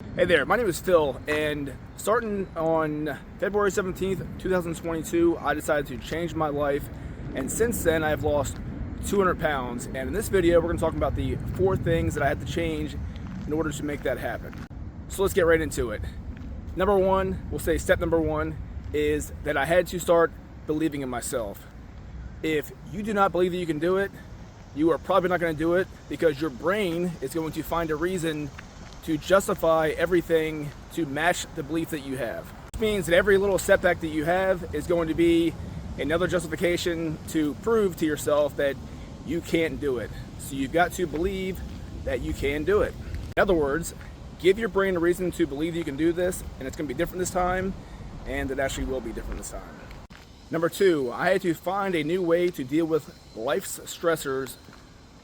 Hey there, my name is Phil, and starting on February 17th, 2022, I decided to change my life, and since then I've lost 200 pounds, and in this video we're going to talk about the 4 things that I had to change in order to make that happen. So let's get right into it. Number one, we'll say step number 1 is that I had to start believing in myself. If you do not believe that you can do it, you are probably not going to do it because your brain is going to find a reason to justify everything to match the belief that you have. Which means that every little setback that you have is going to be another justification to prove to yourself that you can't do it. So you've got to believe that you can do it. In other words, give your brain a reason to believe you can do this, and it's going to be different this time, and it actually will be different this time. Number 2, I had to find a new way to deal with life's stressors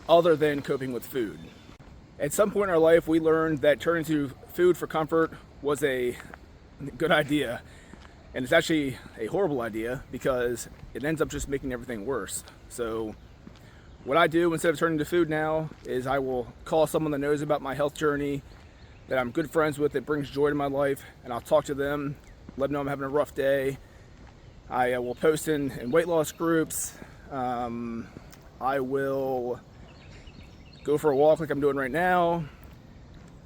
other than coping with food. At some point in our life, we learned that turning to food for comfort was a good idea. And it's actually a horrible idea because it ends up just making everything worse. So what I do instead of turning to food now is I will call someone that knows about my health journey, that I'm good friends with, that brings joy to my life, and I'll talk to them, let them know I'm having a rough day. I will post in weight loss groups. I will go for a walk like I'm doing right now.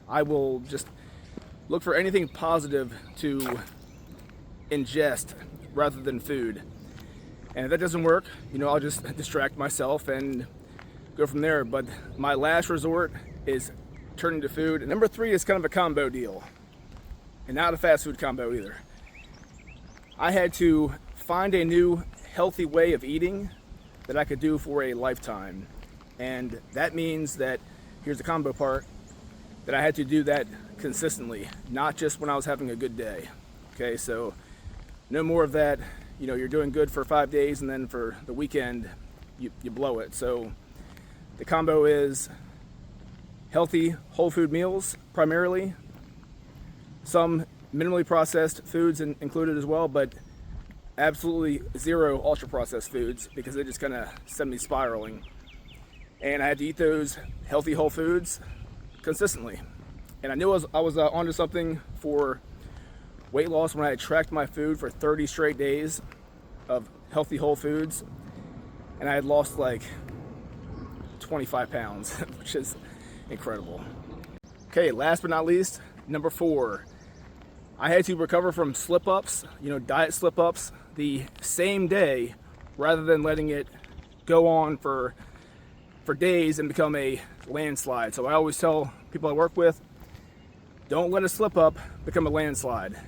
I will just look for anything positive to ingest rather than food. And if that doesn't work, I'll just distract myself and go from there. But my last resort is turning to food. And number 3 is kind of a combo deal, and not a fast food combo either. I had to find a new healthy way of eating that I could do for a lifetime. And that means that, here's the combo part, that I had to do that consistently, not just when I was having a good day. Okay, so no more of that, you're doing good for 5 days and then for the weekend, you blow it. So the combo is healthy whole food meals primarily, some minimally processed foods included as well, but absolutely zero ultra processed foods because they just kind of send me spiraling. And I had to eat those healthy whole foods consistently. And I knew I was onto something for weight loss when I had tracked my food for 30 straight days of healthy whole foods. And I had lost like 25 pounds, which is incredible. Okay, last but not least, number 4. I had to recover from slip-ups, diet slip-ups, the same day rather than letting it go on for days and become a landslide. So I always tell people I work with, don't let a slip up become a landslide.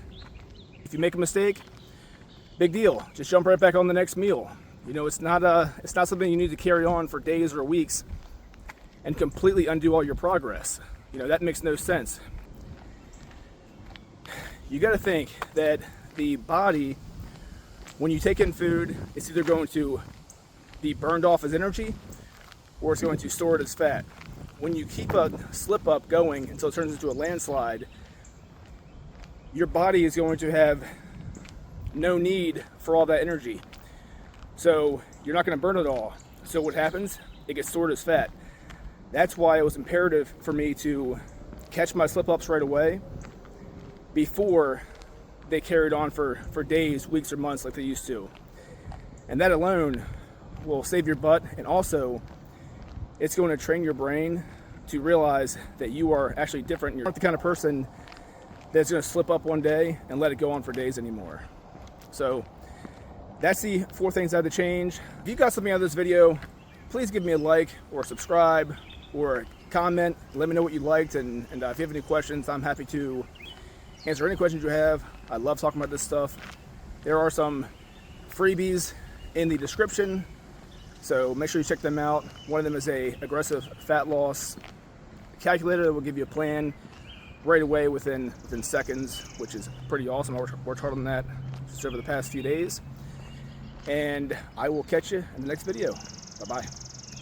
If you make a mistake, big deal. Just jump right back on the next meal. It's not something you need to carry on for days or weeks and completely undo all your progress. That makes no sense. You got to think that the body, when you take in food, it's either going to be burned off as energy or it's going to store it as fat. When you keep a slip up going until it turns into a landslide, your body is going to have no need for all that energy. So you're not going to burn it all. So what happens? It gets stored as fat. That's why it was imperative for me to catch my slip ups right away before they carried on for days, weeks, or months like they used to. And that alone will save your butt, and also it's going to train your brain to realize that you are actually different. You're not the kind of person that's going to slip up one day and let it go on for days anymore. So that's the 4 things I had to change. If you got something out of this video, please give me a like or subscribe or comment. Let me know what you liked, and if you have any questions, I'm happy to answer any questions you have. I love talking about this stuff. There are some freebies in the description, so make sure you check them out. One of them is a aggressive fat loss calculator that will give you a plan right away within seconds, which is pretty awesome. I worked hard on that just over the past few days. And I will catch you in the next video. Bye-bye.